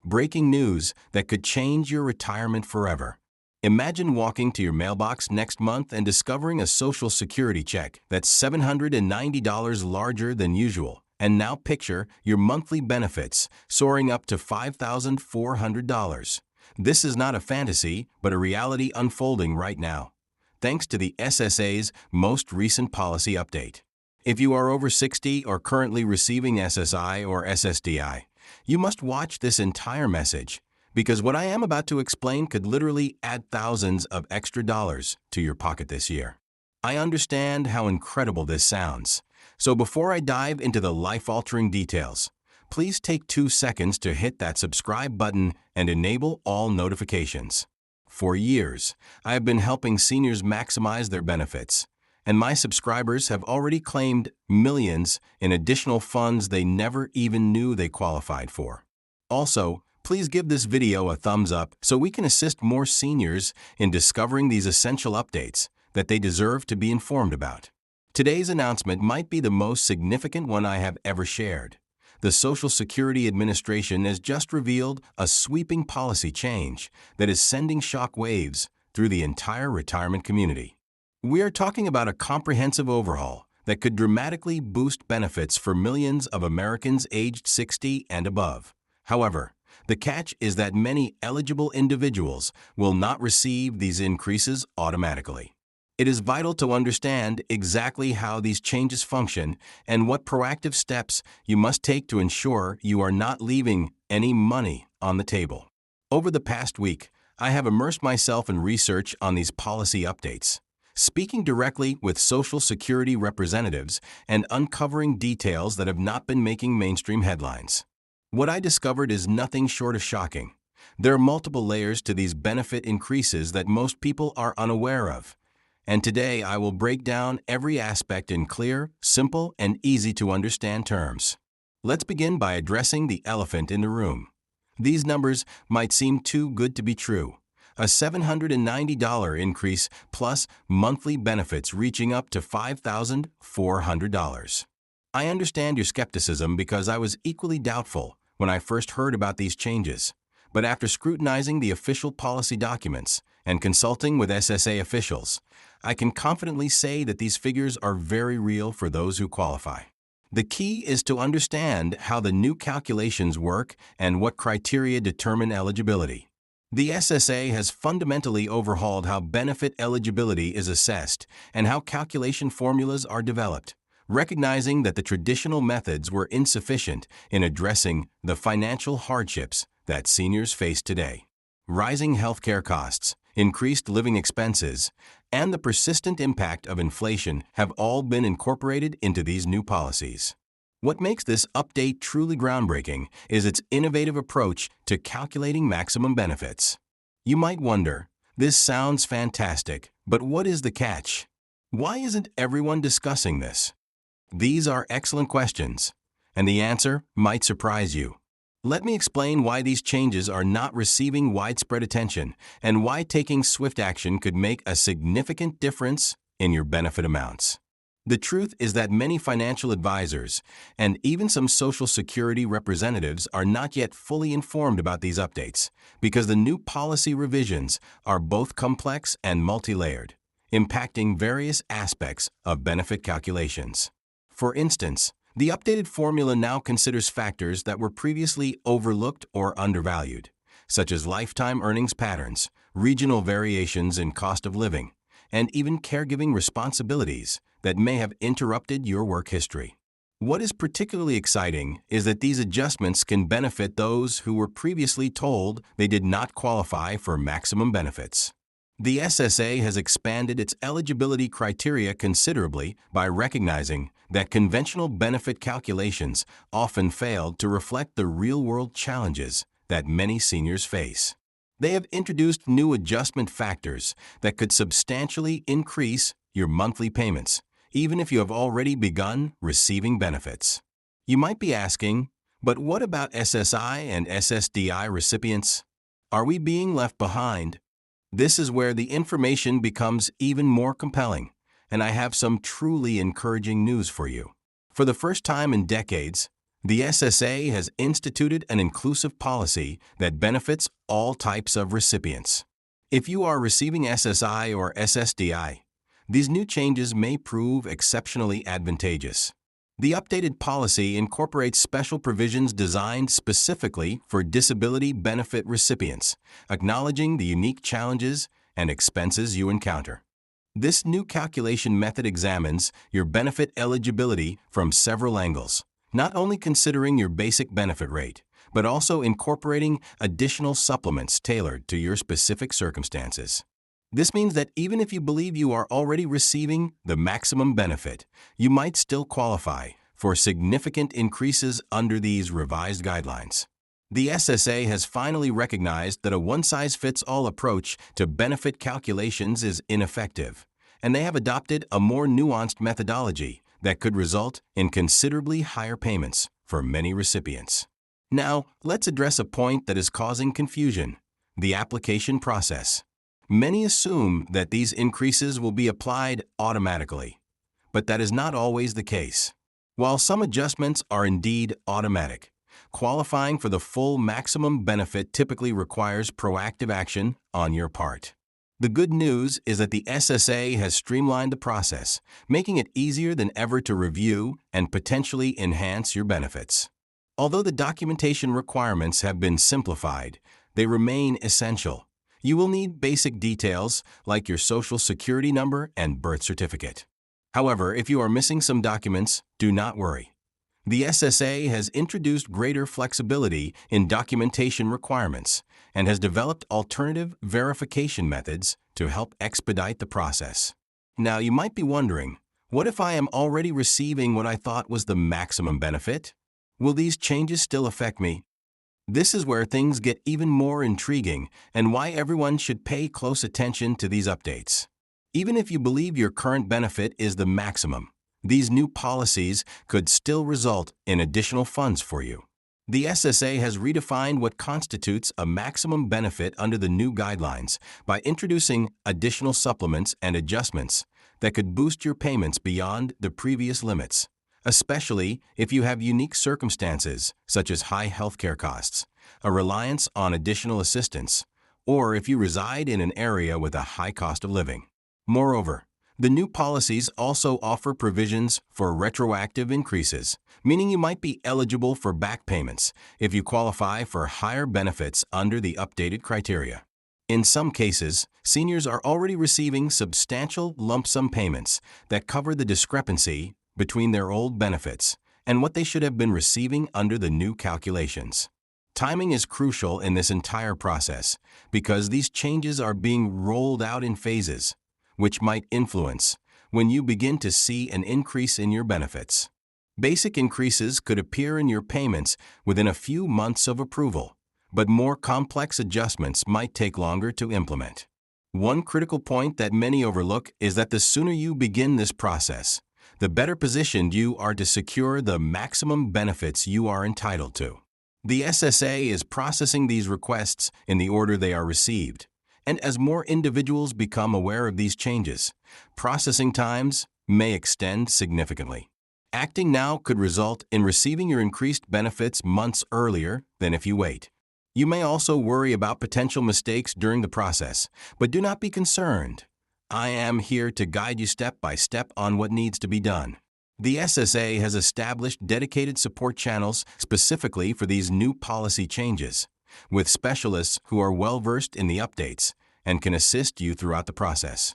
Breaking news that could change your retirement forever. Imagine walking to your mailbox next month and discovering a Social Security check that's $790 larger than usual. And now picture your monthly benefits soaring up to $5,400. This is not a fantasy, but a reality unfolding right now, thanks to the SSA's most recent policy update. If you are over 60 or currently receiving SSI or SSDI, you must watch this entire message, because what I am about to explain could literally add thousands of extra dollars to your pocket this year. I understand how incredible this sounds, so before I dive into the life-altering details, please take 2 seconds to hit that subscribe button and enable all notifications. For years, I have been helping seniors maximize their benefits, and my subscribers have already claimed millions in additional funds they never even knew they qualified for. Also, please give this video a thumbs up so we can assist more seniors in discovering these essential updates that they deserve to be informed about. Today's announcement might be the most significant one I have ever shared. The Social Security Administration has just revealed a sweeping policy change that is sending shock waves through the entire retirement community. We are talking about a comprehensive overhaul that could dramatically boost benefits for millions of Americans aged 60 and above. However, the catch is that many eligible individuals will not receive these increases automatically. It is vital to understand exactly how these changes function and what proactive steps you must take to ensure you are not leaving any money on the table. Over the past week, I have immersed myself in research on these policy updates, speaking directly with Social Security representatives and uncovering details that have not been making mainstream headlines. What I discovered is nothing short of shocking. There are multiple layers to these benefit increases that most people are unaware of. And today I will break down every aspect in clear, simple, and easy-to-understand terms. Let's begin by addressing the elephant in the room. These numbers might seem too good to be true. A $790 increase plus monthly benefits reaching up to $5,400. I understand your skepticism because I was equally doubtful when I first heard about these changes. But after scrutinizing the official policy documents and consulting with SSA officials, I can confidently say that these figures are very real for those who qualify. The key is to understand how the new calculations work and what criteria determine eligibility. The SSA has fundamentally overhauled how benefit eligibility is assessed and how calculation formulas are developed, recognizing that the traditional methods were insufficient in addressing the financial hardships that seniors face today. Rising healthcare costs, increased living expenses, and the persistent impact of inflation have all been incorporated into these new policies. What makes this update truly groundbreaking is its innovative approach to calculating maximum benefits. You might wonder, this sounds fantastic, but what is the catch? Why isn't everyone discussing this? These are excellent questions, and the answer might surprise you. Let me explain why these changes are not receiving widespread attention and why taking swift action could make a significant difference in your benefit amounts. The truth is that many financial advisors and even some Social Security representatives are not yet fully informed about these updates because the new policy revisions are both complex and multi-layered, impacting various aspects of benefit calculations. For instance, the updated formula now considers factors that were previously overlooked or undervalued, such as lifetime earnings patterns, regional variations in cost of living, and even caregiving responsibilities that may have interrupted your work history. What is particularly exciting is that these adjustments can benefit those who were previously told they did not qualify for maximum benefits. The SSA has expanded its eligibility criteria considerably by recognizing that conventional benefit calculations often failed to reflect the real-world challenges that many seniors face. They have introduced new adjustment factors that could substantially increase your monthly payments, even if you have already begun receiving benefits. You might be asking, but what about SSI and SSDI recipients? Are we being left behind? This is where the information becomes even more compelling, and I have some truly encouraging news for you. For the first time in decades, The SSA has instituted an inclusive policy that benefits all types of recipients. If you are receiving SSI or SSDI, these new changes may prove exceptionally advantageous. The updated policy incorporates special provisions designed specifically for disability benefit recipients, acknowledging the unique challenges and expenses you encounter. This new calculation method examines your benefit eligibility from several angles, not only considering your basic benefit rate, but also incorporating additional supplements tailored to your specific circumstances. This means that even if you believe you are already receiving the maximum benefit, you might still qualify for significant increases under these revised guidelines. The SSA has finally recognized that a one-size-fits-all approach to benefit calculations is ineffective, and they have adopted a more nuanced methodology that could result in considerably higher payments for many recipients. Now, let's address a point that is causing confusion: the application process. Many assume that these increases will be applied automatically, but that is not always the case. While some adjustments are indeed automatic, qualifying for the full maximum benefit typically requires proactive action on your part. The good news is that the SSA has streamlined the process, making it easier than ever to review and potentially enhance your benefits. Although the documentation requirements have been simplified, they remain essential. You will need basic details like your Social Security number and birth certificate. However, if you are missing some documents, do not worry. The SSA has introduced greater flexibility in documentation requirements and has developed alternative verification methods to help expedite the process. Now, you might be wondering, what if I am already receiving what I thought was the maximum benefit? Will these changes still affect me? This is where things get even more intriguing and why everyone should pay close attention to these updates. Even if you believe your current benefit is the maximum, these new policies could still result in additional funds for you. The SSA has redefined what constitutes a maximum benefit under the new guidelines by introducing additional supplements and adjustments that could boost your payments beyond the previous limits, especially if you have unique circumstances such as high healthcare costs, a reliance on additional assistance, or if you reside in an area with a high cost of living. Moreover, the new policies also offer provisions for retroactive increases, meaning you might be eligible for back payments if you qualify for higher benefits under the updated criteria. In some cases, seniors are already receiving substantial lump sum payments that cover the discrepancy between their old benefits and what they should have been receiving under the new calculations. Timing is crucial in this entire process because these changes are being rolled out in phases, which might influence when you begin to see an increase in your benefits. Basic increases could appear in your payments within a few months of approval, but more complex adjustments might take longer to implement. One critical point that many overlook is that the sooner you begin this process, the better positioned you are to secure the maximum benefits you are entitled to. The SSA is processing these requests in the order they are received, and as more individuals become aware of these changes, processing times may extend significantly. Acting now could result in receiving your increased benefits months earlier than if you wait. You may also worry about potential mistakes during the process, but do not be concerned. I am here to guide you step by step on what needs to be done. The SSA has established dedicated support channels specifically for these new policy changes, with specialists who are well-versed in the updates and can assist you throughout the process.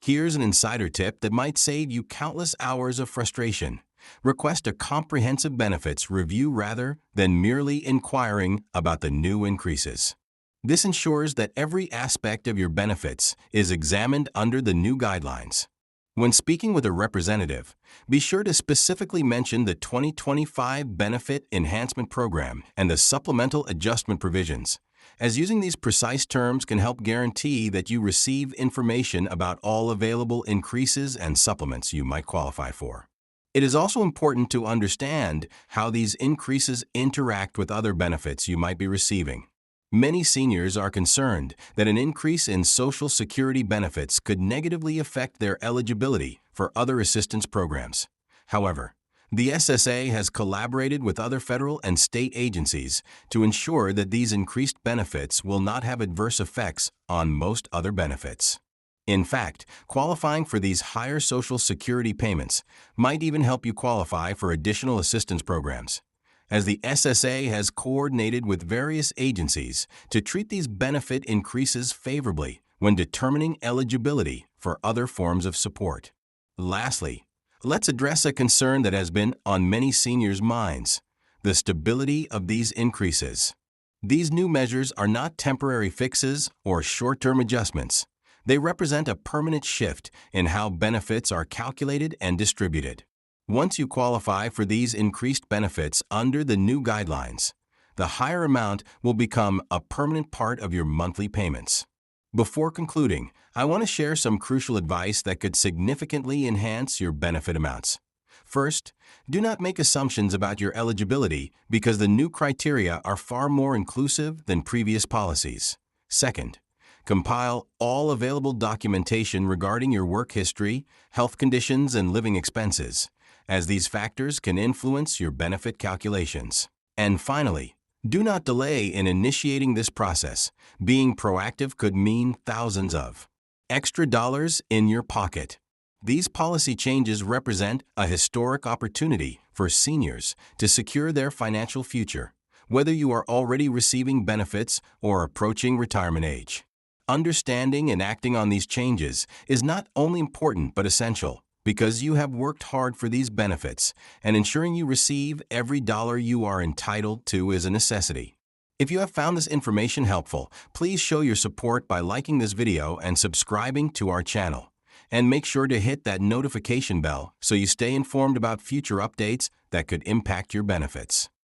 Here's an insider tip that might save you countless hours of frustration. Request a comprehensive benefits review rather than merely inquiring about the new increases. This ensures that every aspect of your benefits is examined under the new guidelines. When speaking with a representative, be sure to specifically mention the 2025 Benefit Enhancement Program and the supplemental adjustment provisions, as using these precise terms can help guarantee that you receive information about all available increases and supplements you might qualify for. It is also important to understand how these increases interact with other benefits you might be receiving. Many seniors are concerned that an increase in Social Security benefits could negatively affect their eligibility for other assistance programs. However, The SSA has collaborated with other federal and state agencies to ensure that these increased benefits will not have adverse effects on most other benefits. In fact, qualifying for these higher Social Security payments might even help you qualify for additional assistance programs, as the SSA has coordinated with various agencies to treat these benefit increases favorably when determining eligibility for other forms of support. Lastly, let's address a concern that has been on many seniors' minds: the stability of these increases. These new measures are not temporary fixes or short-term adjustments. They represent a permanent shift in how benefits are calculated and distributed. Once you qualify for these increased benefits under the new guidelines, the higher amount will become a permanent part of your monthly payments. Before concluding, I want to share some crucial advice that could significantly enhance your benefit amounts. First, do not make assumptions about your eligibility because the new criteria are far more inclusive than previous policies. Second, compile all available documentation regarding your work history, health conditions, and living expenses, as these factors can influence your benefit calculations. And finally, do not delay in initiating this process. Being proactive could mean thousands of extra dollars in your pocket. These policy changes represent a historic opportunity for seniors to secure their financial future, whether you are already receiving benefits or approaching retirement age. Understanding and acting on these changes is not only important but essential, because you have worked hard for these benefits, and ensuring you receive every dollar you are entitled to is a necessity. If you have found this information helpful, please show your support by liking this video and subscribing to our channel. And make sure to hit that notification bell so you stay informed about future updates that could impact your benefits.